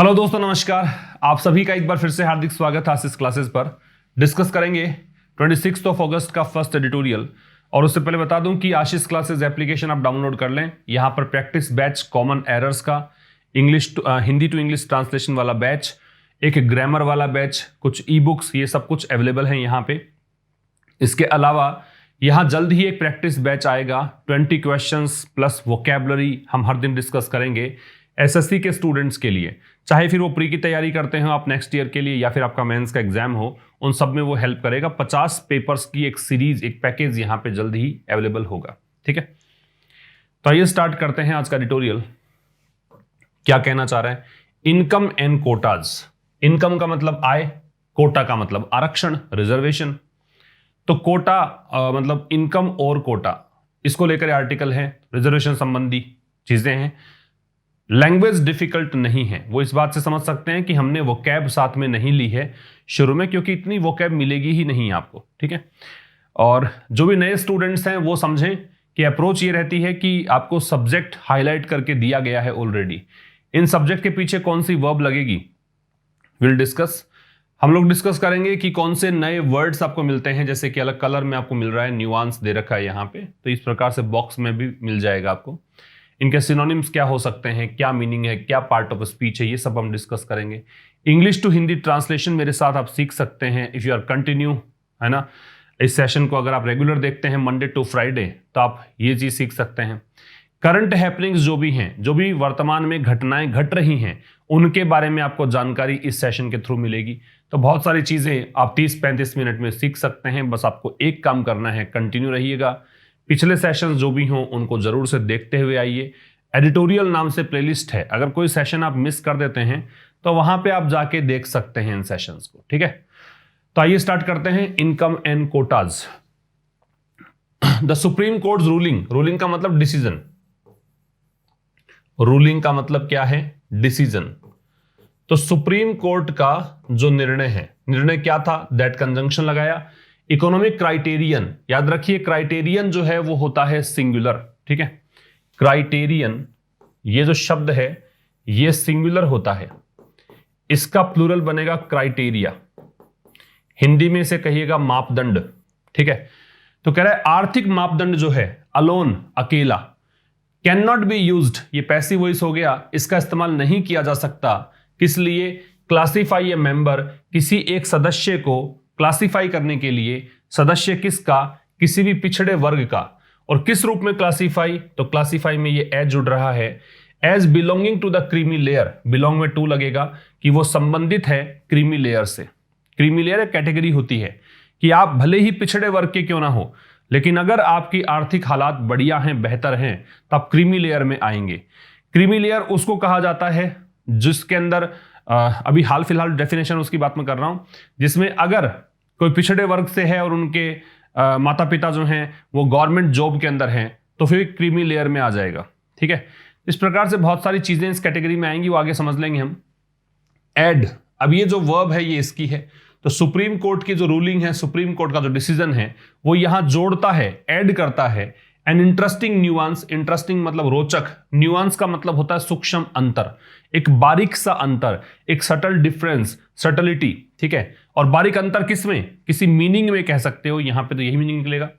Hello दोस्तों, नमस्कार। आप सभी का एक बार फिर से हार्दिक स्वागत है आशीष क्लासेस पर। डिस्कस करेंगे 26 अगस्त का फर्स्ट एडिटोरियल। और उससे पहले बता दूं कि आशीष क्लासेस एप्लीकेशन आप डाउनलोड कर लें। यहां पर प्रैक्टिस बैच, कॉमन एरर्स का, हिंदी टू इंग्लिश ट्रांसलेशन वाला बैच, एक ग्रामर वाला बैच, कुछ ई बुक्स, ये सब कुछ अवेलेबल है यहाँ पे। इसके अलावा यहाँ जल्द ही एक प्रैक्टिस बैच आएगा, 20 क्वेश्चंस प्लस वोकैबुलरी हम हर दिन डिस्कस करेंगे एसएससी के स्टूडेंट्स के लिए। चाहे फिर वो प्री की तैयारी करते हो आप नेक्स्ट ईयर के लिए, या फिर आपका मेंस का एग्जाम हो, उन सब में वो हेल्प करेगा। 50 पेपर्स की एक सीरीज, एक पैकेज यहाँ पे जल्द ही अवेलेबल होगा। ठीक है, तो आइए स्टार्ट करते हैं आज का एडिटोरियल। क्या कहना चाह रहा है? Income and Kota's. इनकम का मतलब आय, कोटा का मतलब आरक्षण, रिजर्वेशन। तो कोटा मतलब इनकम और कोटा, इसको लेकर आर्टिकल है। रिजर्वेशन संबंधी चीजें हैं। लैंग्वेज डिफिकल्ट नहीं है, वो इस बात से समझ सकते हैं कि हमने वोकैब साथ में नहीं ली है शुरू में, क्योंकि इतनी वोकैब मिलेगी ही नहीं आपको। ठीक है, और जो भी नए स्टूडेंट्स हैं वो समझें कि अप्रोच ये रहती है कि आपको सब्जेक्ट हाईलाइट करके दिया गया है ऑलरेडी। इन सब्जेक्ट के पीछे कौन सी वर्ब लगेगी, विल डिस्कस। हम लोग डिस्कस करेंगे कि कौन से नए वर्ड्स आपको मिलते हैं, जैसे कि अलग कलर में आपको मिल रहा है, न्यूआंस दे रखा है यहाँ पे, तो इस प्रकार से बॉक्स में भी मिल जाएगा आपको। इनके सिनोनिम्स क्या हो सकते हैं, क्या मीनिंग है, क्या पार्ट ऑफ स्पीच है, ये सब हम डिस्कस करेंगे। इंग्लिश टू हिंदी ट्रांसलेशन मेरे साथ आप सीख सकते हैं इफ यू आर कंटिन्यू, है ना। इस सेशन को अगर आप रेगुलर देखते हैं मंडे टू फ्राइडे, तो आप ये चीज सीख सकते हैं। करंट हैपनिंग्स जो भी हैं, जो भी वर्तमान में घटनाएं घट रही हैं, उनके बारे में आपको जानकारी इस सेशन के थ्रू मिलेगी। तो बहुत सारी चीजें आप 30-35 मिनट में सीख सकते हैं। बस आपको एक काम करना है, कंटिन्यू रहिएगा। पिछले सेशंस जो भी हों उनको जरूर से देखते हुए आइए। एडिटोरियल नाम से प्लेलिस्ट है, अगर कोई सेशन आप मिस कर देते हैं तो वहां पे आप जाके देख सकते हैं इन सेशंस को। ठीक है, तो आइए स्टार्ट करते हैं। Income and Kota's. The supreme court ruling. Ruling का मतलब डिसीजन। रूलिंग का मतलब क्या है? डिसीजन। तो सुप्रीम कोर्ट का जो निर्णय है, निर्णय क्या था? दैट कंजंक्शन लगाया। इकोनॉमिक क्राइटेरियन, याद रखिए क्राइटेरियन जो है वो होता है सिंगुलर। ठीक है, क्राइटेरियन ये जो शब्द है ये सिंगुलर होता है, इसका प्लूरल बनेगा क्राइटेरिया। हिंदी में इसे कहिएगा मापदंड। ठीक है, तो कह रहा है आर्थिक मापदंड जो है, अलोन, अकेला, कैन नॉट बी यूज्ड, ये पैसिव वॉइस हो गया, इसका इस्तेमाल नहीं किया जा सकता। किस लिए? क्लासिफाई ए मेंबर, किसी एक सदस्य को क्लासिफाई करने के लिए। सदस्य किसका? किसी भी पिछड़े वर्ग का। और किस रूप में क्लासिफाई? तो क्लासिफाई में ये एज जुड़ रहा है, as belonging to the creamy layer. Belong में टू लगेगा कि वो संबंधित है क्रीमी लेयर से। क्रीमी लेयर एक कैटेगरी होती है कि आप भले ही पिछड़े वर्ग के क्यों ना हो, लेकिन अगर आपकी आर्थिक हालात बढ़िया हैं, बेहतर हैं, तो आप क्रीमी लेयर में आएंगे। क्रीमी लेयर उसको कहा जाता है जिसके अंदर अभी हाल फिलहाल डेफिनेशन उसकी बात मैं कर रहा हूं, जिसमें अगर कोई पिछड़े वर्ग से है और उनके माता पिता जो हैं वो गवर्नमेंट जॉब के अंदर हैं, तो फिर क्रीमी लेयर में आ जाएगा। ठीक है, इस प्रकार से बहुत सारी चीजें इस कैटेगरी में आएंगी, वो आगे समझ लेंगे हम। एड, अब ये जो वर्ब है ये इसकी है। तो सुप्रीम कोर्ट की जो रूलिंग है, सुप्रीम कोर्ट का जो डिसीजन है, वो यहां जोड़ता है, ऐड करता है एन इंटरेस्टिंग न्यूआंस। इंटरेस्टिंग मतलब रोचक, न्यूआंस का मतलब होता है सूक्ष्म अंतर, एक बारीक सा अंतर, एक सटल डिफरेंस, सटलिटी। ठीक है, और बारीक अंतर किसमें? किसी मीनिंग में कह सकते हो, यहां पे तो यही मीनिंग निकलेगा।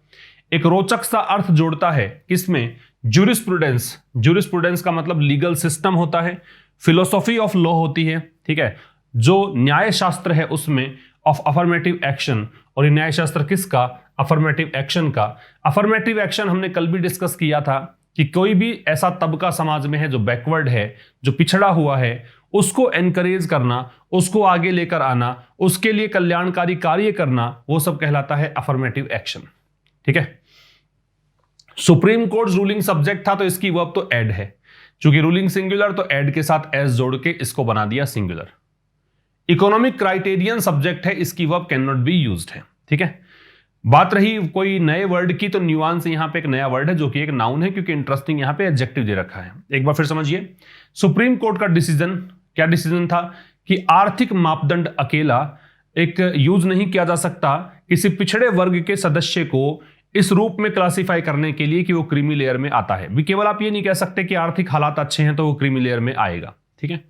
एक रोचक सा अर्थ जोड़ता है किसमें? ज्यूरिस्प्रूडेंस। ज्यूरिस्प्रूडेंस का मतलब लीगल सिस्टम होता है, फिलोसॉफी ऑफ लॉ होती है। ठीक है, जो न्याय शास्त्र है उसमें ऑफ अफर्मेटिव एक्शन। और ये न्याय शास्त्र किसका? अफर्मेटिव एक्शन का। अफर्मेटिव एक्शन हमने कल भी डिस्कस किया था कि कोई भी ऐसा तबका समाज में है जो बैकवर्ड है, जो पिछड़ा हुआ है, उसको एनकरेज करना, उसको आगे लेकर आना, उसके लिए कल्याणकारी कार्य करना, वो सब कहलाता है अफर्मेटिव एक्शन। ठीक है, सुप्रीम कोर्ट रूलिंग सब्जेक्ट था तो इसकी वर्ब तो एड है, चूंकि रूलिंग सिंगुलर तो एड के साथ एस जोड़ के इसको बना दिया सिंगुलर। इकोनॉमिक क्राइटेरियन सब्जेक्ट है, इसकी verb can not be used है। ठीक है, बात रही कोई नए वर्ड की, तो न्यूआंस यहां पे एक नया वर्ड है जो कि एक नाउन है, क्योंकि इंटरेस्टिंग यहां पे एडजेक्टिव दे रखा है। एक बार फिर समझिए, सुप्रीम कोर्ट का डिसीजन, क्या डिसीजन था कि आर्थिक मापदंड अकेला एक यूज नहीं किया जा सकता किसी पिछड़े वर्ग के सदस्य को इस रूप में क्लासिफाई करने के लिए कि वो क्रीमी लेयर में आता है। भी केवल आप ये नहीं कह सकते कि आर्थिक हालात अच्छे हैं तो वो क्रीमी लेयर में आएगा। ठीक है,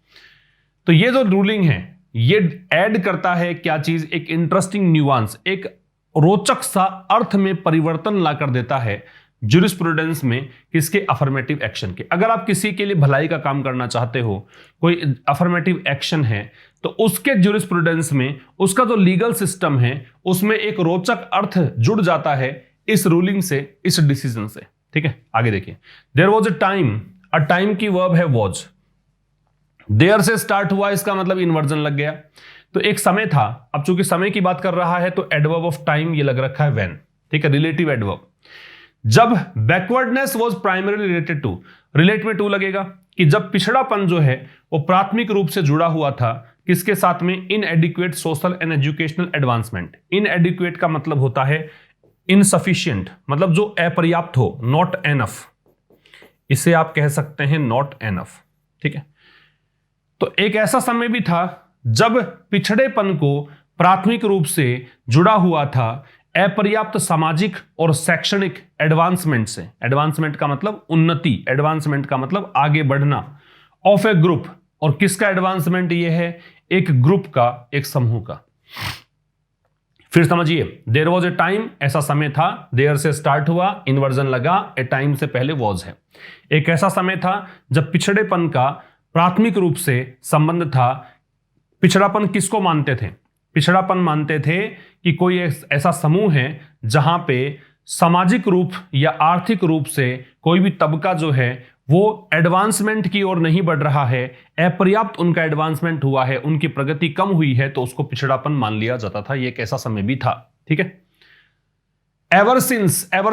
तो ये जो रूलिंग है ये ऐड करता है क्या चीज, एक इंटरेस्टिंग न्यूआंस, एक रोचक सा अर्थ में परिवर्तन ला कर देता है ज्यूरिस्प्रूडेंस में, किसके, अफर्मेटिव एक्शन के। अगर आप किसी के लिए भलाई का काम करना चाहते हो, कोई अफर्मेटिव एक्शन है, तो उसके ज्यूरिस्प्रूडेंस में, उसका जो लीगल सिस्टम है उसमें एक रोचक अर्थ जुड़ जाता है इस रूलिंग से, इस डिसीजन से। ठीक है, आगे देखिए। देयर वॉज अ टाइम की वर्ब है वॉज, देयर से स्टार्ट हुआ, इसका मतलब इन्वर्जन लग गया। तो एक समय था, अब चूंकि समय की बात कर रहा है तो एडवर्ब ऑफ टाइम ये लग रखा है व्हेन। ठीक है, रिलेटिव एडवर्ब। जब backwardness was primary related to, relate में टू लगेगा कि जब पिछड़ापन जो है वो प्राथमिक रूप से जुड़ा हुआ था किसके साथ में, इनएडिक्वेट सोशल एंड एजुकेशनल एडवांसमेंट। इनएडिक्वेट का मतलब होता है इनसफिशिएंट, मतलब जो अपर्याप्त हो, नॉट एनफ, इसे आप कह सकते हैं नॉट एनफ। ठीक है, तो एक ऐसा समय भी था जब पिछड़ेपन को प्राथमिक रूप से जुड़ा हुआ था अपर्याप्त सामाजिक और शैक्षणिक एडवांसमेंट से। एडवांसमेंट का मतलब उन्नति, एडवांसमेंट का मतलब आगे बढ़ना, ऑफ ए ग्रुप, और किसका एडवांसमेंट ये है, एक ग्रुप का, एक समूह का। फिर समझिए, देयर वॉज ए टाइम, ऐसा समय था, देयर से स्टार्ट हुआ, इन्वर्जन लगा, ए टाइम से पहले वॉज है। एक ऐसा समय था जब पिछड़ेपन का प्राथमिक रूप से संबंध था। पिछड़ापन किसको मानते थे, पिछड़ापन मानते थे कि कोई ऐसा समूह है जहां पे सामाजिक रूप या आर्थिक रूप से कोई भी तबका जो है वो एडवांसमेंट की ओर नहीं बढ़ रहा है, अपर्याप्त उनका एडवांसमेंट हुआ है, उनकी प्रगति कम हुई है, तो उसको पिछड़ापन मान लिया जाता था। ये एक ऐसा समय भी था। ठीक है, एवर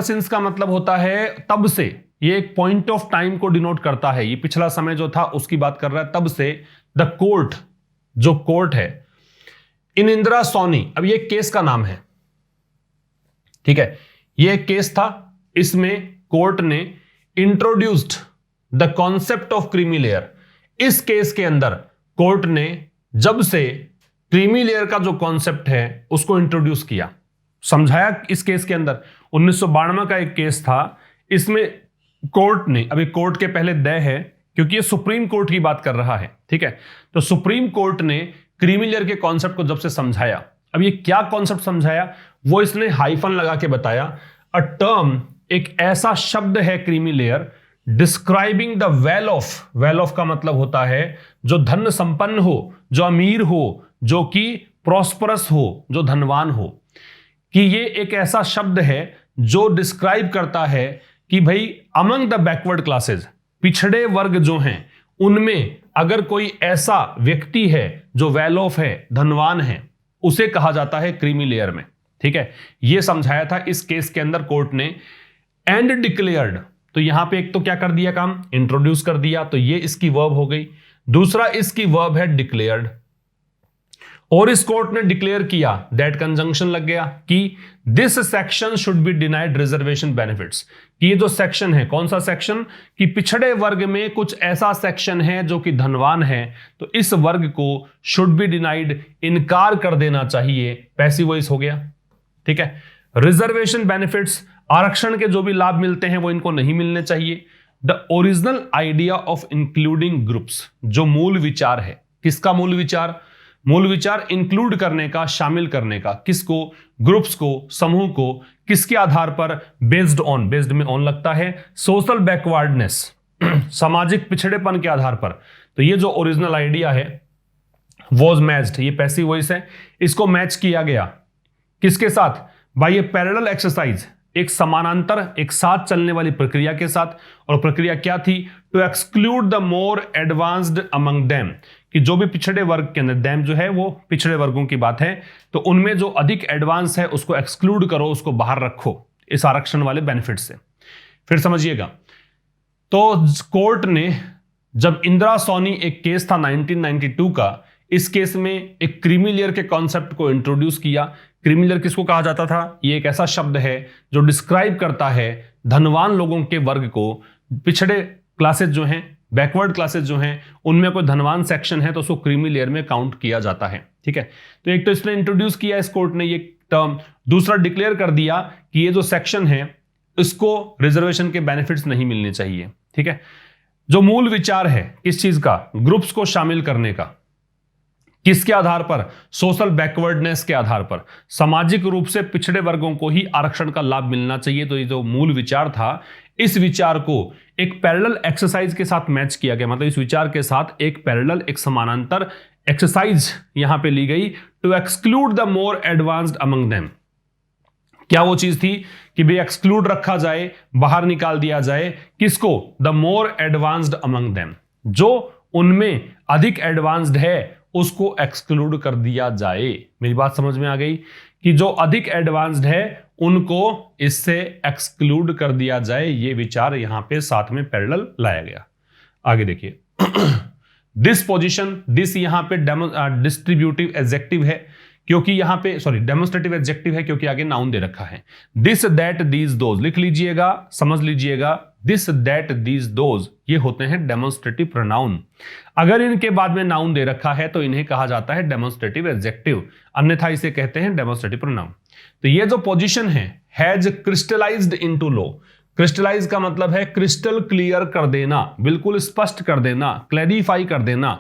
सिंस का मतलब होता है तब से, ये एक पॉइंट ऑफ टाइम को डिनोट करता है। ये पिछला समय जो था उसकी बात कर रहा है, तब से। द कोर्ट, जो कोर्ट है, इन इंदिरा सोनी, अब ये केस का नाम है। ठीक है, ये केस था, इसमें कोर्ट ने introduced the concept of creamy layer. इस केस के अंदर कोर्ट ने जब से क्रीमी लेयर का जो कॉन्सेप्ट है उसको इंट्रोड्यूस किया, समझाया। इस केस के अंदर 1992 का एक केस था, इसमें कोर्ट ने, अभी कोर्ट के पहले द है क्योंकि ये सुप्रीम कोर्ट की बात कर रहा है। ठीक है, तो सुप्रीम कोर्ट ने क्रीमी लेयर के कॉन्सेप्ट को जब से समझाया, अब ये क्या कॉन्सेप्ट समझाया वो इसने हाइफन लगा के बताया। अ टर्म, एक ऐसा शब्द है creamy layer, describing the well of, well of का मतलब होता है जो धन संपन्न हो, जो अमीर हो, जो कि प्रॉस्परस हो, जो धनवान हो, कि ये एक ऐसा शब्द है जो डिस्क्राइब करता है कि भाई अमंग द बैकवर्ड क्लासेस, पिछड़े वर्ग जो हैं उनमें अगर कोई ऐसा व्यक्ति है जो वेल ऑफ है, धनवान है, उसे कहा जाता है क्रीमी लेयर में। ठीक है, यह समझाया था इस केस के अंदर कोर्ट ने। एंड डिक्लेयर्ड, तो यहां पे एक तो क्या कर दिया काम, इंट्रोड्यूस कर दिया, तो ये इसकी वर्ब हो गई। दूसरा इसकी वर्ब है डिक्लेयर्ड, और इस कोर्ट ने डिक्लेयर किया, दैट कंजंक्शन लग गया कि this section should be denied reservation benefits, कि ये जो सेक्शन है, कौन सा सेक्शन, कि पिछड़े वर्ग में कुछ ऐसा सेक्शन है जो कि धनवान है, तो इस वर्ग को शुड बी डिनाइड, इनकार कर देना चाहिए, पैसिव वॉइस हो गया। ठीक है, रिजर्वेशन बेनिफिट्स, आरक्षण के जो भी लाभ मिलते हैं वो इनको नहीं मिलने चाहिए। The original idea of including groups, जो मूल विचार है, किसका मूल विचार, मूल विचार इंक्लूड करने का, शामिल करने का, किसको, ग्रुप्स को, समूह को, किसके आधार पर, बेस्ड ऑन, बेस्ड में ऑन लगता है, सोशल बैकवर्डनेस, सामाजिक पिछड़ेपन के आधार पर। तो ये जो ओरिजिनल आइडिया है वॉज मैच्ड, ये पैसिव वॉइस है, इसको मैच किया गया किसके साथ, बाय ए पैरेलल एक्सरसाइज, एक समानांतर, एक साथ चलने वाली प्रक्रिया के साथ। और प्रक्रिया क्या थी, to exclude the more advanced among them, कि जो भी पिछड़े वर्ग के अंदर, देम जो है वो पिछड़े वर्गों की बात है, तो उनमें जो अधिक एडवांस है उसको एक्सक्लूड करो, उसको बाहर रखो इस आरक्षण वाले बेनिफिट से। फिर समझिएगा, तो कोर्ट ने जब इंदिरा सोनी, एक केस था 1992 का, इस केस में एक क्रीमी लेयर के कॉन्सेप्ट को इंट्रोड्यूस किया। क्रीमी लेयर किसको कहा जाता था, ये एक ऐसा शब्द है जो डिस्क्राइब करता है धनवान लोगों के वर्ग को, पिछड़े क्लासेस जो हैं, बैकवर्ड क्लासेस जो हैं, उनमें कोई धनवान सेक्शन है तो उसको क्रीमी लेयर में काउंट किया जाता है। ठीक है, तो एक तो इसने इंट्रोड्यूस किया इस कोर्ट ने ये टर्म, दूसरा डिक्लेयर कर दिया कि ये जो सेक्शन है इसको रिजर्वेशन के बेनिफिट्स नहीं मिलने चाहिए। ठीक है, जो मूल विचार है किस चीज का, ग्रुप्स को शामिल करने का, किसके आधार पर? सोशल बैकवर्डनेस के आधार पर। सामाजिक रूप से पिछड़े वर्गों को ही आरक्षण का लाभ मिलना चाहिए। तो ये जो मूल विचार था, इस विचार को एक पैरेलल एक्सरसाइज के साथ मैच किया गया, मतलब इस विचार के साथ एक पैरेलल, एक समानांतर एक्सरसाइज यहां पे ली गई, to exclude the more advanced among them. क्या वो चीज थी कि भाई एक्सक्लूड रखा जाए, बाहर निकाल दिया जाए, किसको? The more advanced among them, जो उनमें अधिक एडवांस्ड है उसको एक्सक्लूड कर दिया जाए। मेरी बात समझ में आ गई कि जो अधिक एडवांस्ड है उनको इससे एक्सक्लूड कर दिया जाए। ये विचार यहां पे साथ में पैरेलल लाया गया। आगे देखिए दिस पोजीशन, दिस यहां पे डिस्ट्रीब्यूटिव एडजेक्टिव है क्योंकि यहां पे, सॉरी डेमोन्स्ट्रेटिव एडजेक्टिव है क्योंकि आगे नाउन दे रखा है। दिस दैट दीज दोज लिख लीजिएगा, समझ लीजिएगा। दिस दैट दीज दोज ये होते हैं डेमोन्स्ट्रेटिव प्रोनाउन। अगर इनके बाद में नाउन दे रखा है तो इन्हें कहा जाता है डेमोन्स्ट्रेटिव एडजेक्टिव, अन्यथा इसे कहते हैं डेमोन्स्ट्रेटिव प्रोनाउन। तो ये जो पोजीशन है, has crystallized into law. Crystallize का मतलब है क्रिस्टल क्लियर कर देना, बिल्कुल स्पष्ट कर देना, क्लैरिफाई कर देना।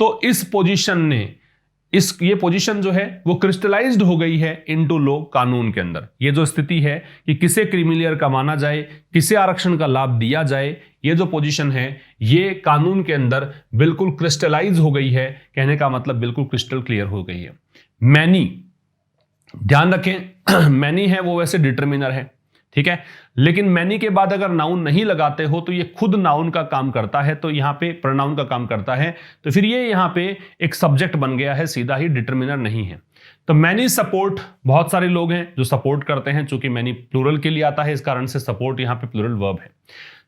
तो इस पोजीशन ने, ये पोजीशन जो है वो क्रिस्टलाइज्ड हो गई है इनटू लॉ, कानून के अंदर। ये जो स्थिति है कि किसे क्रीमिलियर का माना जाए, किसे आरक्षण का लाभ दिया जाए, ये जो पोजीशन है ये कानून के अंदर बिल्कुल क्रिस्टलाइज हो गई है। कहने का मतलब बिल्कुल क्रिस्टल क्लियर हो गई है। मैनी, ध्यान रखें मैनी है वो वैसे डिटर्मिनर है, ठीक है, लेकिन मैनी के बाद अगर नाउन नहीं लगाते हो तो ये खुद नाउन का काम करता है, तो यहां पे प्रोनाउन का काम करता है। तो फिर ये यहां पे एक सब्जेक्ट बन गया है, सीधा ही डिटर्मिनर नहीं है। तो मैनी सपोर्ट, बहुत सारे लोग हैं जो सपोर्ट करते हैं, चूंकि मैनी प्लूरल के लिए आता है इस कारण से सपोर्ट यहां पे प्लूरल वर्ब है।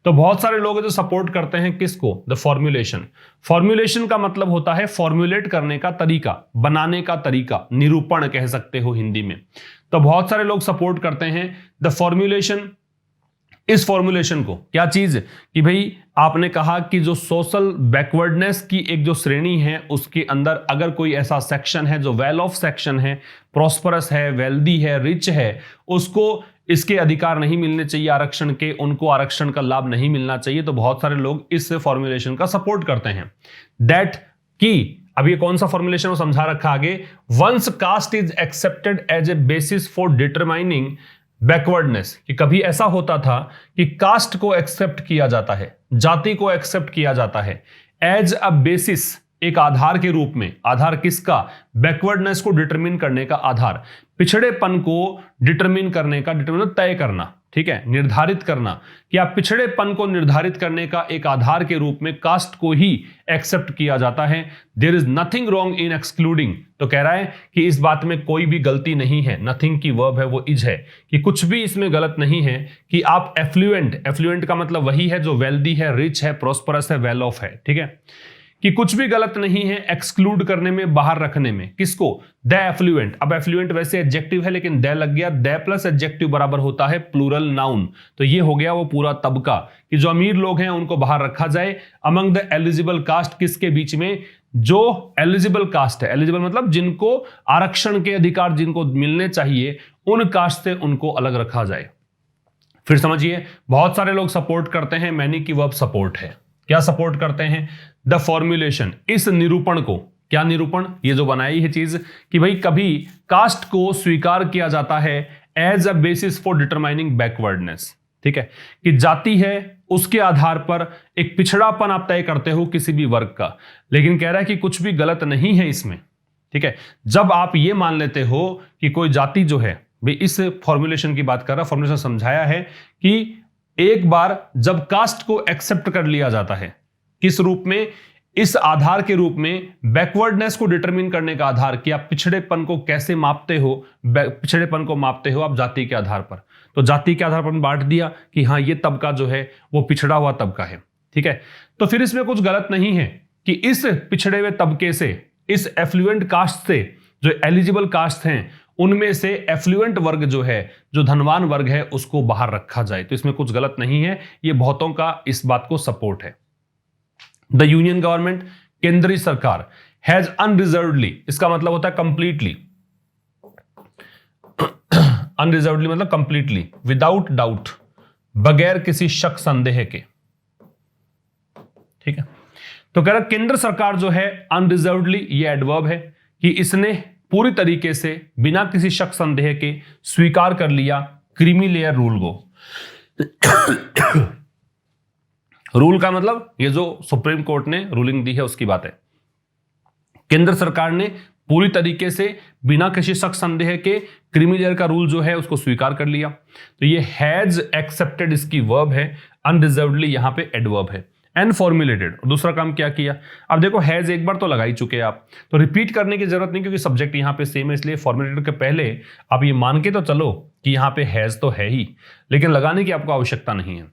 तो बहुत सारे लोग हैं जो सपोर्ट करते हैं किसको? The formulation. फॉर्मुलेशन का मतलब होता है फॉर्मुलेट करने का तरीका, बनाने का तरीका, निरूपण कह सकते हो हिंदी में। तो बहुत सारे लोग सपोर्ट करते हैं द फॉर्मुलेशन, इस फॉर्मुलेशन को। क्या चीज? कि भाई आपने कहा कि जो सोशल बैकवर्डनेस की एक जो श्रेणी है उसके अंदर अगर कोई ऐसा सेक्शन है जो वेल ऑफ सेक्शन है, प्रॉस्परस है, वेल्दी है, रिच है, उसको इसके अधिकार नहीं मिलने चाहिए आरक्षण के, उनको आरक्षण का लाभ नहीं मिलना चाहिए। तो बहुत सारे लोग इस फॉर्मुलेशन का सपोर्ट करते हैं। दैट की, अब ये कौन सा फॉर्मुलेशन वो समझा रखा आगे, once caste is accepted as a basis for determining backwardness, कि कभी ऐसा होता था कि कास्ट को एक्सेप्ट किया जाता है, जाति को एक्सेप्ट किया जाता है एज अ बेसिस, एक आधार के रूप में। आधार किसका? बैकवर्डनेस को डिटरमिन करने का आधार, पिछड़ेपन को डिटरमिन करने का, डिटरमिन तय करना, ठीक है, निर्धारित करना, कि आप पिछड़ेपन को निर्धारित करने का एक आधार के रूप में कास्ट को ही एक्सेप्ट किया जाता है। There is nothing wrong in excluding, तो कह रहा है कि इस बात में कोई भी गलती नहीं है। नथिंग की वर्ब है वो इज है, कि कुछ भी इसमें गलत नहीं है कि आप एफ्लुएंट, एफ्लुएंट का मतलब वही है जो वेल्दी है, रिच है, प्रॉस्परस है, वेल ऑफ है, ठीक है, कि कुछ भी गलत नहीं है एक्सक्लूड करने में, बाहर रखने में। किसको? The affluent. अब एफ्लुएंट वैसे एडजेक्टिव है लेकिन द लग गया, द प्लस एडजेक्टिव बराबर होता है प्लूरल नाउन। तो ये हो गया वो पूरा तबका कि जो अमीर लोग हैं उनको बाहर रखा जाए। अमंग द एलिजिबल कास्ट, किसके बीच में? जो एलिजिबल कास्ट है, एलिजिबल मतलब जिनको आरक्षण के अधिकार जिनको मिलने चाहिए, उन कास्ट से उनको अलग रखा जाए। फिर समझिए, बहुत सारे लोग सपोर्ट करते हैं, मैनी की वर्ब सपोर्ट है। क्या सपोर्ट करते हैं? द फॉर्मुलेशन, इस निरूपण को। क्या निरूपण? ये जो बनाई है चीज कि भाई कभी कास्ट को स्वीकार किया जाता है as a basis for determining backwardness, ठीक है, कि जाति है उसके आधार पर एक पिछड़ापन आप तय करते हो किसी भी वर्ग का, लेकिन कह रहा है कि कुछ भी गलत नहीं है इसमें, ठीक है। जब आप ये मान लेते हो कि कोई जाति जो है, भाई इस फॉर्मुलेशन की बात कर रहा, फॉर्मुलेशन समझाया है कि एक बार जब कास्ट को एक्सेप्ट कर लिया जाता है, किस रूप में? इस आधार के रूप में, बैकवर्डनेस को डिटरमिन करने का आधार, कि आप पिछड़ेपन को कैसे मापते हो, पिछड़ेपन को मापते हो आप जाति के आधार पर। तो जाति के आधार पर बांट दिया कि हाँ ये तबका जो है वो पिछड़ा हुआ तबका है, ठीक है। तो फिर इसमें कुछ गलत नहीं है कि इस पिछड़े हुए तबके से, इस एफ्लुएंट कास्ट से, जो एलिजिबल कास्ट हैं उनमें से एफ्लुएंट वर्ग जो है, जो धनवान वर्ग है, उसको बाहर रखा जाए। तो इसमें कुछ गलत नहीं है, ये बहुतों का इस बात को सपोर्ट है। द यूनियन गवर्नमेंट, केंद्रीय सरकार, हैज अनरिजर्वडली, इसका मतलब होता है कंप्लीटली, अनरिजर्वडली मतलब कंप्लीटली, विदाउट डाउट, बगैर किसी शक संदेह के, ठीक है। तो कह रहा केंद्र सरकार जो है अनरिजर्वडली, ये एडवर्ब है कि इसने पूरी तरीके से बिना किसी शक संदेह के स्वीकार कर लिया क्रीमी लेयर रूल को। रूल का मतलब ये जो सुप्रीम कोर्ट ने रूलिंग दी है उसकी बात है। केंद्र सरकार ने पूरी तरीके से बिना किसी शक संदेह के क्रीमी लेयर का रूल जो है उसको स्वीकार कर लिया। तो ये हैज एक्सेप्टेड इसकी वर्ब है, अनरिजर्वडली यहां पे एडवर्ब है। एंड फॉर्मुलेटेड, दूसरा काम क्या किया, अब देखो हैज एक बार तो लगा ही चुके हैं आप, तो रिपीट करने की जरूरत नहीं क्योंकि सब्जेक्ट यहां पे सेम है, इसलिए फॉर्मुलेटेड के पहले आप ये मान के तो चलो कि यहां पे हैज तो है ही, लेकिन लगाने की आपको आवश्यकता नहीं है।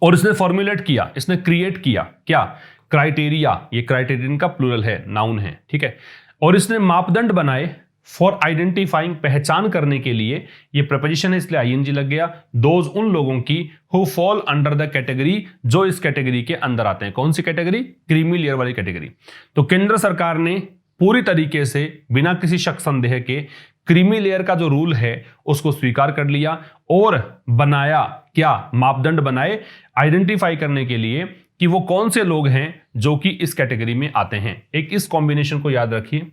और इसने फॉर्मुलेट किया, इसने क्रिएट किया क्या, क्राइटेरिया, ये क्राइटेरियन का प्लूरल है, नाउन है, ठीक है। और इसने मापदंड बनाए फॉर आइडेंटिफाइंग, पहचान करने के लिए, ये प्रपोजिशन है इसलिए आईएनजी लग गया, दोज उन लोगों की who fall under the category, जो इस कैटेगरी के अंदर आते हैं। कौन सी कैटेगरी, क्रीमी लेयर वाली कैटेगरी। तो केंद्र सरकार ने पूरी तरीके से बिना किसी शक संदेह के क्रीमी लेयर का जो रूल है उसको स्वीकार कर लिया और बनाया क्या, मापदंड बनाए आइडेंटिफाई करने के लिए कि वो कौन से लोग हैं जो कि इस कैटेगरी में आते हैं। एक इस कॉम्बिनेशन को याद रखिए,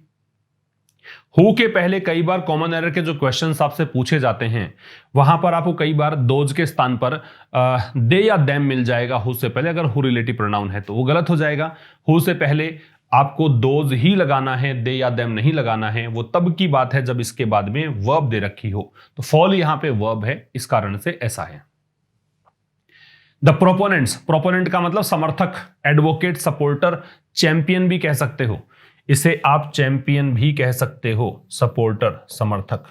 हु के पहले कई बार कॉमन एरर के जो क्वेश्चंस आपसे पूछे जाते हैं वहां पर आपको कई बार दोज के स्थान पर दे या देम मिल जाएगा हु से पहले, अगर हु रिलेटिव प्रोनाउन है तो वो गलत हो जाएगा। हु से पहले आपको दोज ही लगाना है, दे या देम नहीं लगाना है। वो तब की बात है जब इसके बाद में वर्ब दे रखी हो, तो फॉल यहां पे वर्ब है, इस कारण से ऐसा है। द प्रोपोनेंट्स, प्रोपोनेंट का मतलब समर्थक, एडवोकेट, सपोर्टर, चैंपियन भी कह सकते हो, इसे आप चैंपियन भी कह सकते हो, सपोर्टर, समर्थक।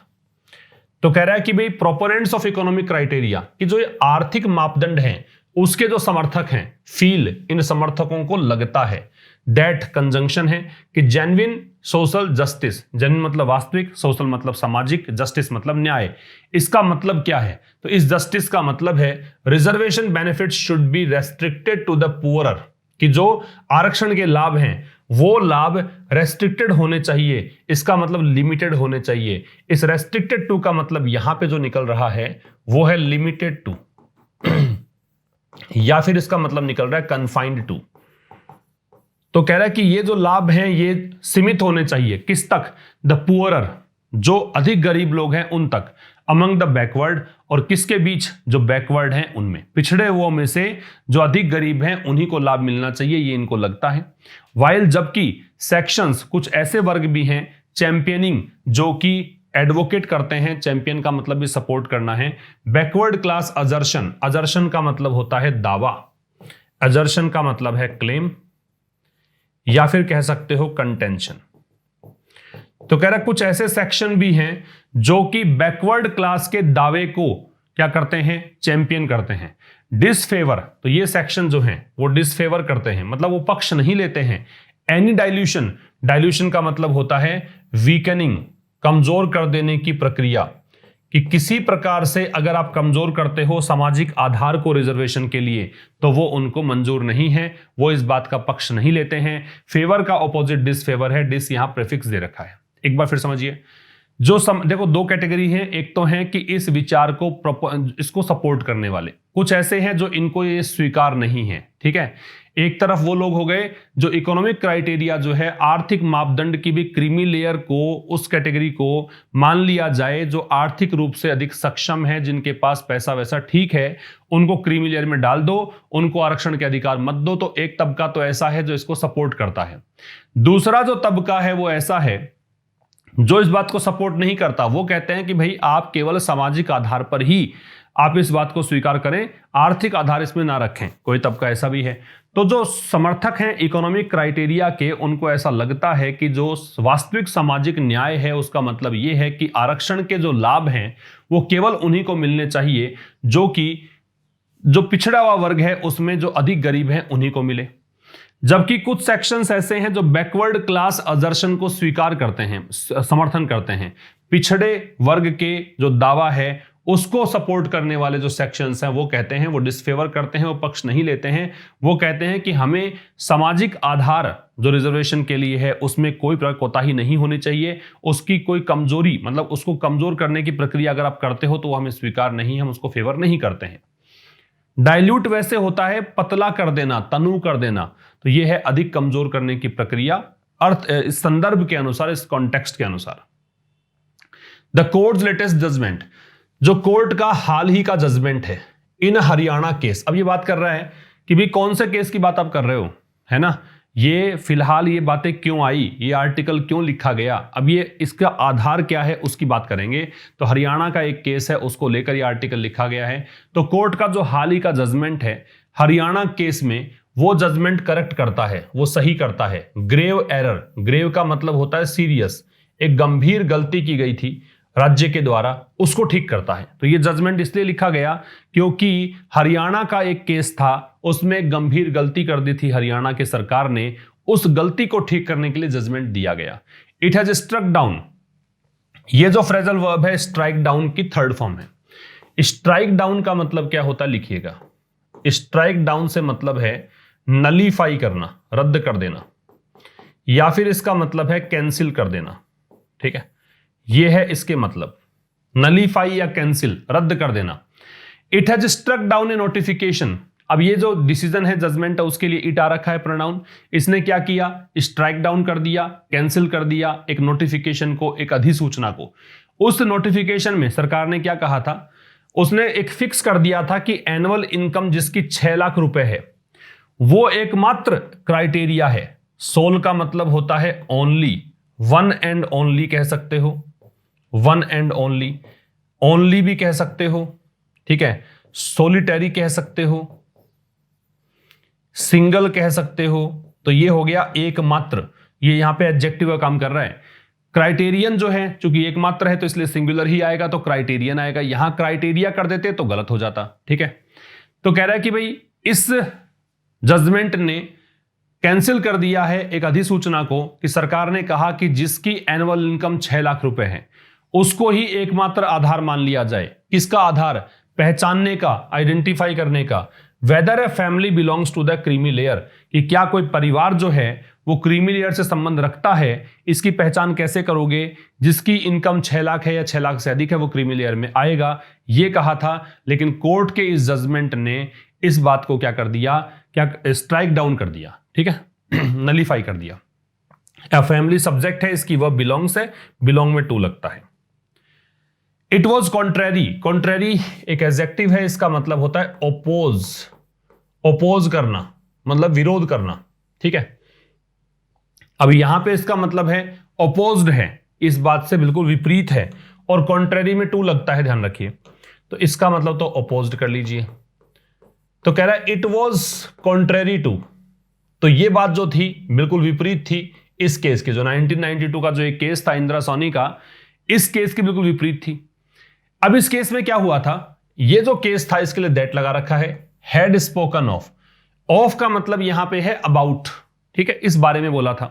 तो कह रहा है कि भाई प्रोपोनेंट्स ऑफ इकोनॉमिक क्राइटेरिया, कि जो ये आर्थिक मापदंड हैं उसके जो समर्थक हैं, फील, इन समर्थकों को लगता है, दैट कंजंक्शन है कि जेन्युइन सोशल जस्टिस, जेन्युइन मतलब वास्तविक, सोशल मतलब सामाजिक, जस्टिस मतलब न्याय। इसका मतलब क्या है, तो इस जस्टिस का मतलब है reservation benefits should be restricted to the poorer, कि जो आरक्षण के लाभ हैं वो लाभ रेस्ट्रिक्टेड होने चाहिए, इसका मतलब लिमिटेड होने चाहिए। इस रेस्ट्रिक्टेड टू का मतलब यहां पे जो निकल रहा है वो है लिमिटेड टू या फिर इसका मतलब निकल रहा है कन्फाइंड टू। तो कह रहा है कि ये जो लाभ हैं ये सीमित होने चाहिए, किस तक, द पुअरर, जो अधिक गरीब लोग हैं उन तक, अमंग द बैकवर्ड, और किसके बीच, जो बैकवर्ड हैं उनमें, पिछड़े हुओं में से जो अधिक गरीब हैं उन्हीं को लाभ मिलना चाहिए, ये इनको लगता है। वाइल, जबकि सेक्शंस, कुछ ऐसे वर्ग भी हैं, चैंपियनिंग, जो कि एडवोकेट करते हैं, चैंपियन का मतलब भी सपोर्ट करना है। बैकवर्ड क्लास अजर्शन, अजर्शन का मतलब होता है दावा, अजर्शन का मतलब है क्लेम या फिर कह सकते हो कंटेंशन। तो कह रहा कुछ ऐसे सेक्शन भी हैं जो कि बैकवर्ड क्लास के दावे को क्या करते हैं, चैंपियन करते हैं। डिसफेवर, तो ये सेक्शन जो हैं वो डिसफेवर करते हैं, मतलब वो पक्ष नहीं लेते हैं। एनी डाइल्यूशन, डाइल्यूशन का मतलब होता है वीकनिंग, कमजोर कर देने की प्रक्रिया, कि किसी प्रकार से अगर आप कमजोर करते हो सामाजिक आधार को रिजर्वेशन के लिए तो वो उनको मंजूर नहीं है, वो इस बात का पक्ष नहीं लेते हैं। फेवर का ऑपोजिट डिसफेवर है, डिस यहां प्रीफिक्स दे रखा है। एक बार फिर समझिए, जो देखो दो कैटेगरी है, एक तो है कि इस विचार को इसको सपोर्ट करने वाले, कुछ ऐसे हैं जो इनको ये स्वीकार नहीं है, ठीक है। एक तरफ वो लोग हो गए जो इकोनॉमिक क्राइटेरिया जो है, आर्थिक मापदंड की भी क्रीमी लेयर को, उस कैटेगरी को मान लिया जाए जो आर्थिक रूप से अधिक सक्षम है, जिनके पास पैसा वैसा ठीक है, उनको क्रीमी लेयर में डाल दो, उनको आरक्षण के अधिकार मत दो। तो एक तबका तो ऐसा है जो इसको सपोर्ट करता है। दूसरा जो तबका है वो ऐसा है जो इस बात को सपोर्ट नहीं करता, वो कहते हैं कि भाई आप केवल सामाजिक आधार पर ही आप इस बात को स्वीकार करें, आर्थिक आधार इसमें ना रखें। कोई तबका ऐसा भी है। तो जो समर्थक हैं इकोनॉमिक क्राइटेरिया के, उनको ऐसा लगता है कि जो वास्तविक सामाजिक न्याय है उसका मतलब ये है कि आरक्षण के जो लाभ हैं वो केवल उन्हीं को मिलने चाहिए जो पिछड़ा हुआ वर्ग है उसमें जो अधिक गरीब हैं उन्हीं को मिले। जबकि कुछ सेक्शंस ऐसे हैं जो बैकवर्ड क्लास अजर्शन को स्वीकार करते हैं, समर्थन करते हैं। पिछड़े वर्ग के जो दावा है उसको सपोर्ट करने वाले जो सेक्शंस हैं वो कहते हैं, वो डिसफेवर करते हैं, वो पक्ष नहीं लेते हैं। वो कहते हैं कि हमें सामाजिक आधार जो रिजर्वेशन के लिए है उसमें कोई प्रकार कोताही नहीं होनी चाहिए, उसकी कोई कमजोरी, मतलब उसको कमजोर करने की प्रक्रिया अगर आप करते हो तो वो हमें स्वीकार नहीं, हम उसको फेवर नहीं करते हैं। डाइल्यूट वैसे होता है पतला कर देना, तनु कर देना। तो ये है अधिक कमजोर करने की प्रक्रिया, अर्थ इस संदर्भ के अनुसार, इस कॉन्टेक्स्ट के अनुसार। द कोर्ट्स लेटेस्ट जजमेंट, जो कोर्ट का हाल ही का जजमेंट है इन हरियाणा केस। अब ये बात कर रहा है कि भाई कौन से केस की बात आप कर रहे हो, है ना, ये फिलहाल ये बातें क्यों आई, ये आर्टिकल क्यों लिखा गया, अब ये इसका आधार क्या है उसकी बात करेंगे। तो हरियाणा का एक केस है, उसको लेकर ये आर्टिकल लिखा गया है। तो कोर्ट का जो हाल ही का जजमेंट है हरियाणा केस में, वो जजमेंट करेक्ट करता है, वो सही करता है। ग्रेव एरर, ग्रेव का मतलब होता है सीरियस, एक गंभीर गलती की गई थी राज्य के द्वारा, उसको ठीक करता है। तो ये जजमेंट इसलिए लिखा गया क्योंकि हरियाणा का एक केस था, उसमें गंभीर गलती कर दी थी हरियाणा की सरकार ने, उस गलती को ठीक करने के लिए जजमेंट दिया गया। इट हैज स्ट्रक डाउन, ये जो फ्रेजल वर्ब है स्ट्राइक डाउन की थर्ड फॉर्म है। स्ट्राइक डाउन का मतलब क्या होता है लिखिएगा। स्ट्राइक डाउन से मतलब है नलीफाई करना, रद्द कर देना, या फिर इसका मतलब है कैंसिल कर देना। ठीक है, ये है इसके मतलब, नलीफाई या कैंसिल, रद्द कर देना। It has struck down a notification, अब ये जो डिसीजन है, जजमेंट है, उसके लिए इट आ रखा है प्रोनाउन। इसने क्या किया, स्ट्राइक डाउन कर दिया, कैंसिल कर दिया एक नोटिफिकेशन को, एक अधिसूचना को। उस नोटिफिकेशन में सरकार ने क्या कहा था, उसने एक फिक्स कर दिया था कि एनुअल इनकम जिसकी 6 लाख रुपए है वो एकमात्र क्राइटेरिया है। सोल का मतलब होता है ओनली, वन एंड ओनली कह सकते हो, वन एंड ओनली, ओनली भी कह सकते हो, ठीक है, सोलिटरी कह सकते हो, सिंगल कह सकते हो। तो ये हो गया एकमात्र, ये यहां पे एडजेक्टिव का काम कर रहा है। क्राइटेरियन जो है, चूंकि एकमात्र है तो इसलिए सिंगुलर ही आएगा, तो क्राइटेरियन आएगा। यहां क्राइटेरिया कर देते तो गलत हो जाता। ठीक है, तो कह रहा है कि भाई इस जजमेंट ने कैंसिल कर दिया है एक अधिसूचना को, कि सरकार ने कहा कि जिसकी एनुअल इनकम 6 लाख रुपए है उसको ही एकमात्र आधार मान लिया जाए। किसका आधार, पहचानने का, आइडेंटिफाई करने का। Whether a family belongs to the creamy layer, कि क्या कोई परिवार जो है वो क्रीमी लेयर से संबंध रखता है, इसकी पहचान कैसे करोगे, जिसकी इनकम 6 लाख है या 6 लाख से अधिक है वो क्रीमी लेयर में आएगा, ये कहा था। लेकिन कोर्ट के इस जजमेंट ने इस बात को क्या कर दिया, क्या स्ट्राइक डाउन कर दिया, ठीक है, नलीफाई कर दिया। या फैमिली सब्जेक्ट है, इसकी वर्ब बिलोंग्स है, बिलोंग में टू लगता है। इट वॉज कॉन्ट्रेरी, कॉन्ट्रेरी एक एडजेक्टिव है, इसका मतलब होता है ओपोज, ओपोज करना मतलब विरोध करना। ठीक है, अब यहां पे इसका मतलब है ओपोज्ड है, इस बात से बिल्कुल विपरीत है, और कॉन्ट्रेरी में टू लगता है, ध्यान रखिए। तो इसका मतलब तो ओपोज्ड कर लीजिए। तो कह रहा है इट वॉज कॉन्ट्रेरी टू, तो ये बात जो थी बिल्कुल विपरीत थी इस केस के, जो 1992 का जो एक केस था इंदिरा सोनी का, इस केस की बिल्कुल विपरीत थी। अब इस केस में क्या हुआ था, ये जो केस था इसके लिए दैट लगा रखा है, हैड स्पोकन ऑफ, ऑफ का मतलब यहां पे है अबाउट, ठीक है, इस बारे में बोला था।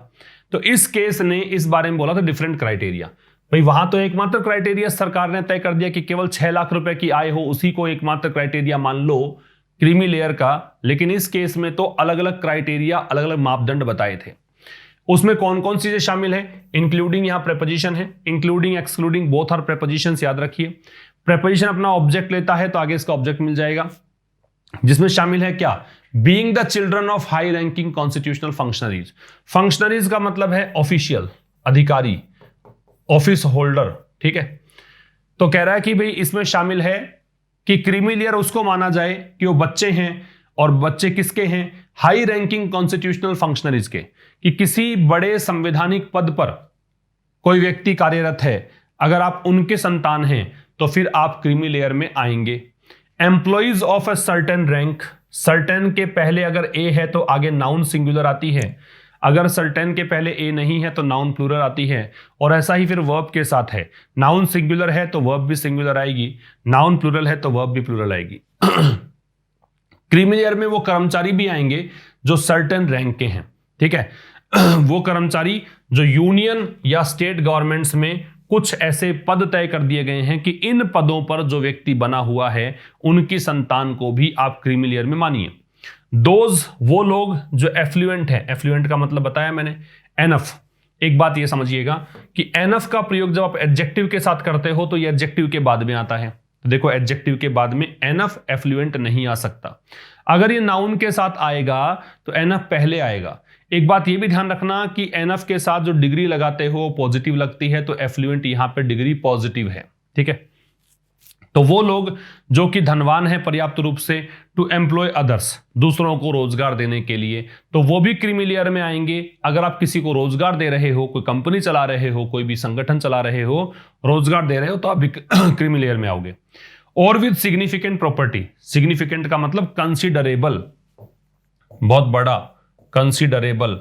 तो इस केस ने इस बारे में बोला था डिफरेंट क्राइटेरिया। भाई वहां तो एकमात्र क्राइटेरिया सरकार ने तय कर दिया कि केवल 6 लाख रुपए की आय हो उसी को एकमात्र क्राइटेरिया मान लो क्रीमी लेयर का, लेकिन इस केस में तो अलग अलग क्राइटेरिया, अलग अलग मापदंड बताए थे। उसमें कौन कौन सी चीजें शामिल है, इंक्लूडिंग यहां प्रेपोजिशन है, including excluding both are prepositions, याद रखिए। प्रेपोजिशन अपना ऑब्जेक्ट लेता है तो आगे इसका ऑब्जेक्ट मिल जाएगा, जिसमें शामिल है क्या, being the children of high ranking constitutional functionaries. Functionaries का मतलब है ऑफिशियल, अधिकारी, ऑफिस होल्डर, ठीक है। तो कह रहा है कि भाई इसमें शामिल है कि क्रीमी लेयर उसको माना जाए कि वो बच्चे हैं, और बच्चे किसके हैं, हाई रैंकिंग कॉन्स्टिट्यूशनल फंक्शनरीज के, कि किसी बड़े संवैधानिक पद पर कोई व्यक्ति कार्यरत है, अगर आप उनके संतान हैं तो फिर आप क्रीमी लेयर में आएंगे। Employees of a certain rank, certain के पहले अगर ए है तो आगे नाउन सिंगुलर आती है, अगर सर्टेन के पहले ए नहीं है तो नाउन प्लूरल आती है, और ऐसा ही फिर वर्ब के साथ है, नाउन सिंगुलर है तो वर्ब भी सिंगुलर आएगी, नाउन प्लूरल है तो वर्ब भी प्लूरल आएगी। क्रीमी लेयर में वो कर्मचारी भी आएंगे जो सर्टेन रैंक के हैं, ठीक है। वो कर्मचारी जो यूनियन या स्टेट गवर्नमेंट्स में कुछ ऐसे पद तय कर दिए गए हैं कि इन पदों पर जो व्यक्ति बना हुआ है उनकी संतान को भी आप क्रीमी लेयर में मानिए। दोज वो लोग जो एफ्लुएंट है, एफ्लुएंट का मतलब बताया मैंने, एनफ। एक बात ये समझिएगा कि एनफ का प्रयोग जब आप एडजेक्टिव के साथ करते हो तो ये एडजेक्टिव के बाद में आता है, तो देखो एडजेक्टिव के बाद में एनफ एफ्लुएंट नहीं आ सकता। अगर ये नाउन के साथ आएगा तो एनफ पहले आएगा। एक बात ये भी ध्यान रखना कि एनफ के साथ जो डिग्री लगाते हो पॉजिटिव लगती है, तो एफ्लुएंट यहां पे डिग्री पॉजिटिव है, ठीक है। तो वो लोग जो कि धनवान है पर्याप्त रूप से टू एम्प्लॉय अदर्स, दूसरों को रोजगार देने के लिए, तो वो भी क्रीमी लेयर में आएंगे। अगर आप किसी को रोजगार दे रहे हो, कोई कंपनी चला रहे हो, कोई भी संगठन चला रहे हो, रोजगार दे रहे हो, तो आप भी क्रीमी लेयर में आओगे। और विद सिग्निफिकेंट प्रॉपर्टी, सिग्निफिकेंट का मतलब कंसिडरेबल, बहुत बड़ा, कंसिडरेबल।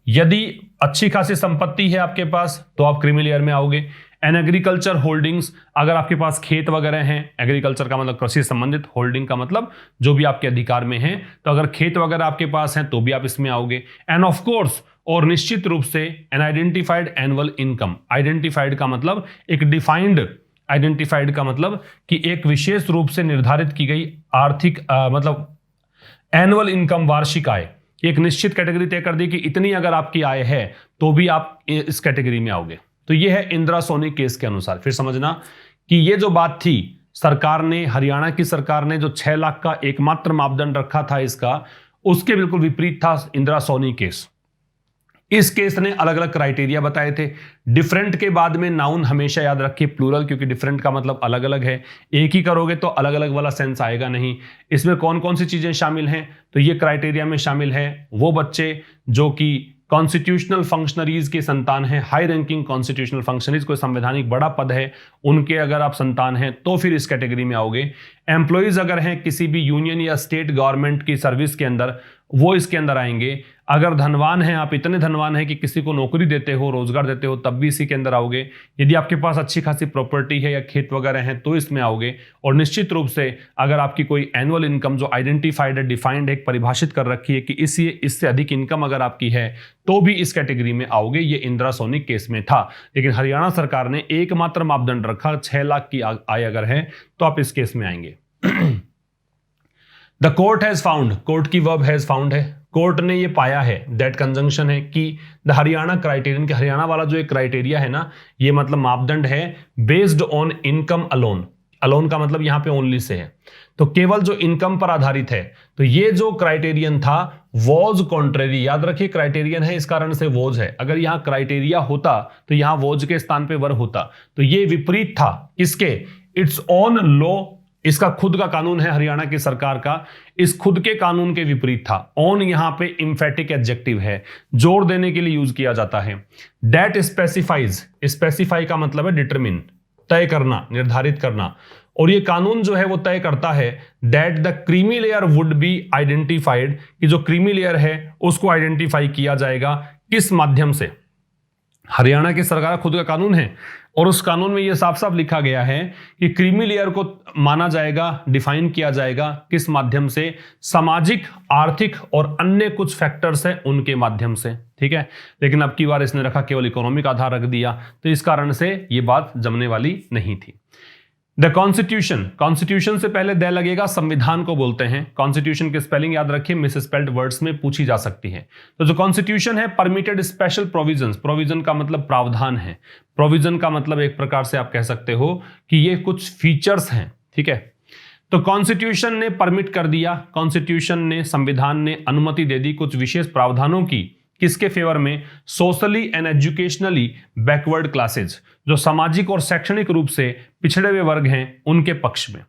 यदि अच्छी खासी संपत्ति है आपके पास तो आप क्रीमी लेयर में आओगे। एन एग्रीकल्चर होल्डिंग्स, अगर आपके पास खेत वगैरह हैं, एग्रीकल्चर का मतलब कृषि संबंधित, होल्डिंग का मतलब जो भी आपके अधिकार में है, तो अगर खेत वगैरह आपके पास हैं तो भी आप इसमें आओगे। एंड ऑफ कोर्स, और निश्चित रूप से an identified annual income, identified का मतलब एक डिफाइंड, आइडेंटिफाइड का मतलब कि एक विशेष रूप से निर्धारित की गई आर्थिक मतलब एनुअल इनकम, वार्षिक आय, एक निश्चित कैटेगरी तय कर दी कि इतनी अगर आपकी आय है तो भी आप इस कैटेगरी में आओगे। तो ये है इंदिरा सोनी केस के अनुसार। फिर समझना कि ये जो बात थी, सरकार ने, हरियाणा की सरकार ने जो 6 लाख का एकमात्र मापदंड रखा था इसका, उसके बिल्कुल विपरीत था इंदिरा सोनी केस। इस केस ने अलग अलग क्राइटेरिया बताए थे। डिफरेंट के बाद में नाउन हमेशा याद रखिए प्लूरल, क्योंकि डिफरेंट का मतलब अलग अलग है। एक ही करोगे तो अलग अलग वाला सेंस आएगा नहीं। इसमें कौन कौन सी चीजें शामिल हैं, तो ये क्राइटेरिया में शामिल है वो बच्चे जो कि कॉन्स्टिट्यूशनल फंक्शनरीज के संतान हैं, हाई रैंकिंग कॉन्स्टिट्यूशनल फंक्शनरीज, कोई संवैधानिक बड़ा पद है उनके अगर आप संतान हैं तो फिर इस कैटेगरी में आओगे। एम्प्लॉइज अगर हैं किसी भी यूनियन या स्टेट गवर्नमेंट की सर्विस के अंदर, वो इसके अंदर आएंगे। अगर धनवान हैं, आप इतने धनवान हैं कि किसी को नौकरी देते हो, रोजगार देते हो, तब भी इसी के अंदर आओगे। यदि आपके पास अच्छी खासी प्रॉपर्टी है या खेत वगैरह हैं तो इसमें आओगे। और निश्चित रूप से अगर आपकी कोई एनुअल इनकम जो आइडेंटिफाइड है, डिफाइंड है, परिभाषित कर रखी है कि इससे अधिक इनकम अगर आपकी है तो भी इस कैटेगरी में आओगे। ये इंदिरा सोनी केस में था। लेकिन हरियाणा सरकार ने एकमात्र मापदंड रखा, 6 लाख की आय अगर है तो आप इस केस में आएंगे। The court has found, court की वर्ब हैज फाउंड है, कोर्ट ने ये पाया है, दैट कंजंक्शन है कि द हरियाणा क्राइटेरियन, के हरियाणा वाला जो एक क्राइटेरिया है ना, ये मतलब मापदंड है based on income alone. Alone का मतलब यहां पे ओनली से है, तो केवल जो इनकम पर आधारित है। तो ये जो क्राइटेरियन था वॉज कॉन्ट्रेरी, याद रखिए क्राइटेरियन है इस कारण से वॉज है। अगर यहां क्राइटेरिया होता तो यहां वॉज के स्थान पे वर होता। तो ये विपरीत था किसके, इट्स ओन लॉ, इसका खुद का कानून है हरियाणा की सरकार का, इस खुद के कानून के विपरीत था। ऑन यहां पे इंफेटिक एडजेक्टिव है, जोर देने के लिए यूज किया जाता है। दैट स्पेसिफाइज, स्पेसिफाई का मतलब है डिटरमिन, तय करना, निर्धारित करना। और ये कानून जो है वो तय करता है that the creamy layer would be identified, कि जो क्रीमी लेयर है उसको आइडेंटिफाई किया जाएगा किस माध्यम से। हरियाणा की सरकार खुद का कानून है और उस कानून में यह साफ साफ लिखा गया है कि क्रीमी लेयर को माना जाएगा, डिफाइन किया जाएगा किस माध्यम से, सामाजिक, आर्थिक और अन्य कुछ फैक्टर्स हैं उनके माध्यम से, ठीक है। लेकिन अब की बार इसने रखा केवल इकोनॉमिक आधार रख दिया, तो इस कारण से यह बात जमने वाली नहीं थी। द कॉन्स्टिट्यूशन, कॉन्स्टिट्यूशन से पहले द लगेगा, संविधान को बोलते हैं। कॉन्स्टिट्यूशन की स्पेलिंग याद रखिए, मिसस्पेल्ड वर्ड्स में पूछी जा सकती है। तो जो कॉन्स्टिट्यूशन है, परमिटेड स्पेशल प्रोविजंस, प्रोविजन का मतलब प्रावधान है, प्रोविजन का मतलब एक प्रकार से आप कह सकते हो कि ये कुछ फीचर्स हैं, ठीक है। तो कॉन्स्टिट्यूशन ने परमिट कर दिया, कॉन्स्टिट्यूशन ने, संविधान ने अनुमति दे दी कुछ विशेष प्रावधानों की, किसके फेवर में, socially and educationally backward classes, जो सामाजिक और शैक्षणिक रूप से पिछड़े हुए वर्ग हैं उनके पक्ष में।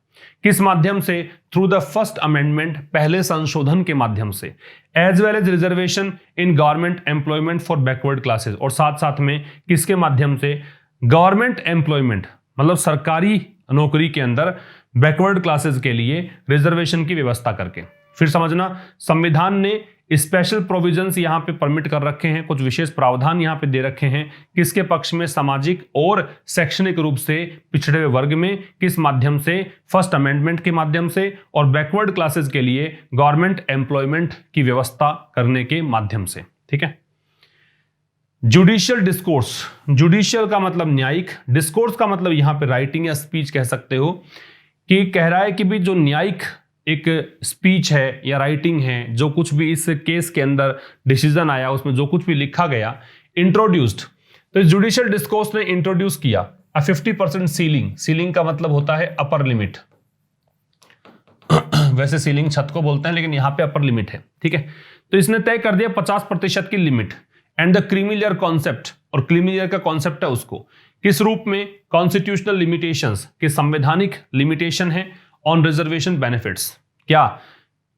किस माध्यम से, थ्रू द फर्स्ट अमेंडमेंट, पहले संशोधन के माध्यम से, as well as reservation in government employment for backward classes, और साथ साथ में किसके माध्यम से, गवर्नमेंट एम्प्लॉयमेंट मतलब सरकारी नौकरी के अंदर बैकवर्ड क्लासेज के लिए रिजर्वेशन की व्यवस्था करके। फिर समझना, संविधान ने स्पेशल प्रोविजंस यहां पे परमिट कर रखे हैं, कुछ विशेष प्रावधान यहां पे दे रखे हैं, किसके पक्ष में, सामाजिक और शैक्षणिक रूप से पिछड़े हुए वर्ग में, किस माध्यम से, फर्स्ट अमेंडमेंट के माध्यम से, और बैकवर्ड क्लासेस के लिए गवर्नमेंट एम्प्लॉयमेंट की व्यवस्था करने के माध्यम से, ठीक है। जुडिशियल डिस्कोर्स, जुडिशियल का मतलब न्यायिक, डिस्कोर्स का मतलब यहां पे राइटिंग या स्पीच कह सकते हो, कि कह रहा है कि भी जो न्यायिक एक स्पीच है या राइटिंग है, जो कुछ भी इस केस के अंदर डिसीजन आया उसमें जो कुछ भी लिखा गया, इंट्रोड्यूस्ड, तो इस जुडिशियल डिस्कोर्स ने इंट्रोड्यूस किया अ 50% सीलिंग, सीलिंग का मतलब होता है अपर लिमिट, वैसे सीलिंग छत को बोलते हैं लेकिन यहां पे अपर लिमिट है, ठीक है। तो इसने तय कर दिया 50% की limit. And the creamy layer concept, और क्रीमी लेयर का कॉन्सेप्ट है उसको किस रूप में, कॉन्स्टिट्यूशनल लिमिटेशंस के संवैधानिक लिमिटेशन है ऑन रिजर्वेशन बेनिफिट्स, क्या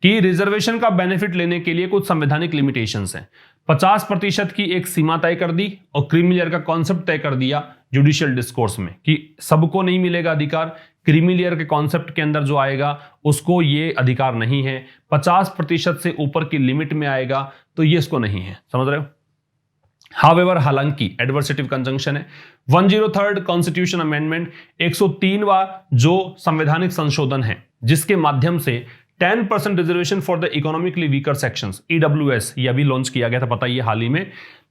कि रिजर्वेशन का बेनिफिट लेने के लिए कुछ संवैधानिक लिमिटेशंस हैं। 50% की एक सीमा तय कर दी और क्रीमी लेयर का कॉन्सेप्ट तय कर दिया जुडिशियल डिस्कोर्स में कि सबको नहीं मिलेगा अधिकार, क्रीमी लेयर के कॉन्सेप्ट के अंदर जो आएगा उसको ये अधिकार नहीं है, 50% से ऊपर की लिमिट में आएगा तो ये इसको नहीं है, समझ रहे हो। हाउएवर, हालांकि एडवर्सेटिव कंजंक्शन है। 103rd कॉन्स्टिट्यूशन अमेंडमेंट, 103वां जो संवैधानिक संशोधन है जिसके माध्यम से 10% reservation for the economically weaker sections, EWS, ये अभी लॉन्च किया गया था, पता ही है हाल ही में।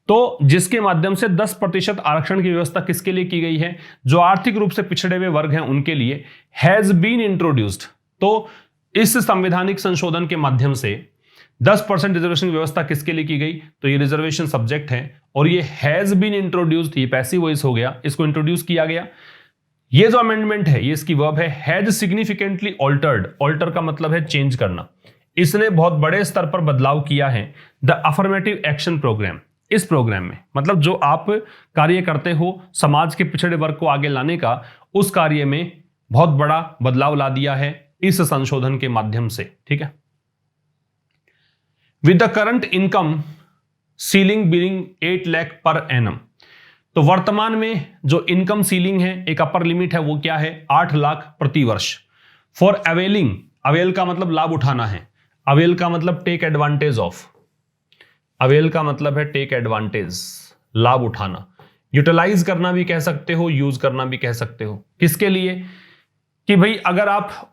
तो जिसके माध्यम से 10% आरक्षण की व्यवस्था किसके लिए की गई है, जो आर्थिक रूप से पिछड़े हुए वर्ग हैं उनके लिए, हैज बीन इंट्रोड्यूस्ड। तो इस संवैधानिक संशोधन के माध्यम से 10% रिजर्वेशन की व्यवस्था किसके लिए की गई, तो ये रिजर्वेशन सब्जेक्ट है और ये हैज बीन इंट्रोड्यूस्ड, ये पैसिव वॉइस हो गया, इसको इंट्रोड्यूस किया गया। ये जो अमेंडमेंट है ये इसकी वर्ब है, हैज सिग्निफिकेंटली ऑल्टर्ड, ऑल्टर का मतलब है चेंज करना, इसने बहुत बड़े स्तर पर बदलाव किया है द अफर्मेटिव एक्शन प्रोग्राम, इस प्रोग्राम में मतलब जो आप कार्य करते हो समाज के पिछड़े वर्ग को आगे लाने का, उस कार्य में बहुत बड़ा बदलाव ला दिया है इस संशोधन के माध्यम से, ठीक है। With the current income ceiling being 8 lakh per annum, तो वर्तमान में जो इनकम सीलिंग है, एक अपर लिमिट है, वो क्या है, 8 लाख प्रति वर्ष। फॉर अवेलिंग, अवेल का मतलब लाभ उठाना है, अवेल का मतलब टेक एडवांटेज ऑफ, अवेल का मतलब है टेक एडवांटेज, लाभ उठाना, यूटिलाइज करना भी कह सकते हो, यूज करना भी कह सकते हो। किसके लिए, कि भाई अगर आप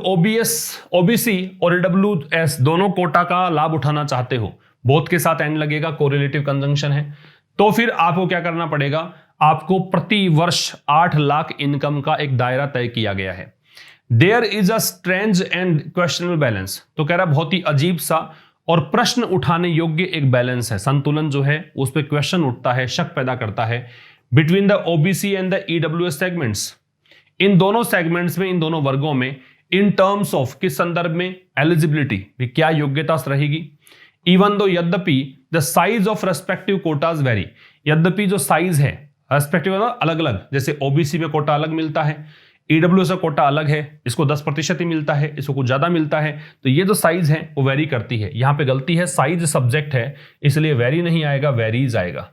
ओबीसी और ईडब्ल्यूएस दोनों कोटा का लाभ उठाना चाहते हो, बोथ के साथ एंड लगेगा, कोरिलेटिव कंजंक्शन है, तो फिर आपको क्या करना पड़ेगा, आपको प्रति वर्ष 8 लाख इनकम का एक दायरा तय किया गया है। There is a strange and questionable balance, तो कह रहा बहुत ही अजीब सा और प्रश्न उठाने योग्य एक बैलेंस है, संतुलन जो है उस पर क्वेश्चन उठता है, शक पैदा करता है, between the OBC and the EWS segments, इन दोनों सेगमेंट्स में, इन दोनों वर्गों में, इन टर्म्स ऑफ, किस संदर्भ में, एलिजिबिलिटी, क्या योग्यता रहेगी। इवन दो, यद्यपि the size of respective Kota's very, यद्यपि जो साइज है रेस्पेक्टिव अलग अलग, जैसे ओबीसी में कोटा अलग मिलता है, ईडब्ल्यूएस का कोटा अलग है, इसको 10% ही मिलता है, इसको कुछ ज्यादा मिलता है, तो ये जो साइज है वो वेरी करती है। यहां पे गलती है, साइज सब्जेक्ट है इसलिए वेरी नहीं आएगा, वेरीज आएगा,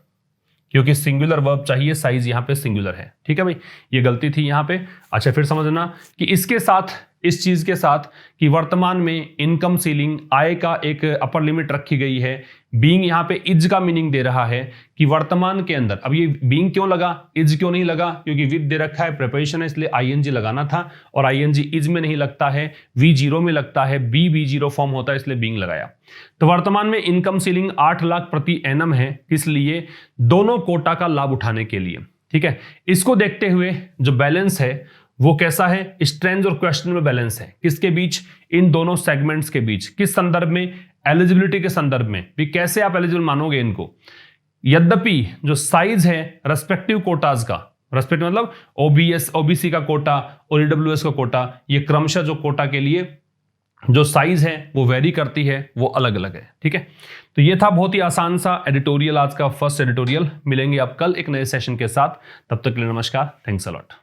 क्योंकि सिंगुलर वर्ब चाहिए, साइज यहां पे सिंगुलर है, ठीक है भाई, ये गलती थी यहां पे। अच्छा, फिर समझना कि इसके साथ, इस चीज के साथ कि वर्तमान में इनकम सीलिंग, आय का एक अपर लिमिट रखी गई है, बीइंग यहां पे इज का मीनिंग दे रहा है कि वर्तमान के अंदर, अब ये बीइंग क्यों लगा, इज क्यों नहीं लगा, क्योंकि विद दे रखा है, प्रिपरेशन है, इसलिए आईएनजी लगाना था, और आईएनजी इज में नहीं लगता है, V0 में लगता है, B0 फॉर्म होता है, इसलिए बीइंग लगाया। तो वर्तमान में इनकम सीलिंग 8 लाख प्रति एनम है, किस लिए, दोनों कोटा का लाभ उठाने के लिए, ठीक है। इसको देखते हुए जो बैलेंस है वो कैसा है, स्ट्रेंज और क्वेश्चनेबल बैलेंस है, किसके बीच, इन दोनों सेगमेंट्स के बीच, किस संदर्भ में, एलिजिबिलिटी के संदर्भ में भी, कैसे आप एलिजिबल मानोगे इनको। यद्यपि जो साइज है रेस्पेक्टिव कोटाज का, रेस्पेक्टिव मतलब ओबीसी का कोटा और ईडब्ल्यूएस का कोटा, ये क्रमशः जो कोटा के लिए जो साइज है वो वेरी करती है, वो अलग अलग है, ठीक है। तो ये था बहुत ही आसान सा एडिटोरियल, आज का फर्स्ट एडिटोरियल। मिलेंगे आप कल एक नए सेशन के साथ, तब तक के लिए नमस्कार, थैंक्स अ लॉट।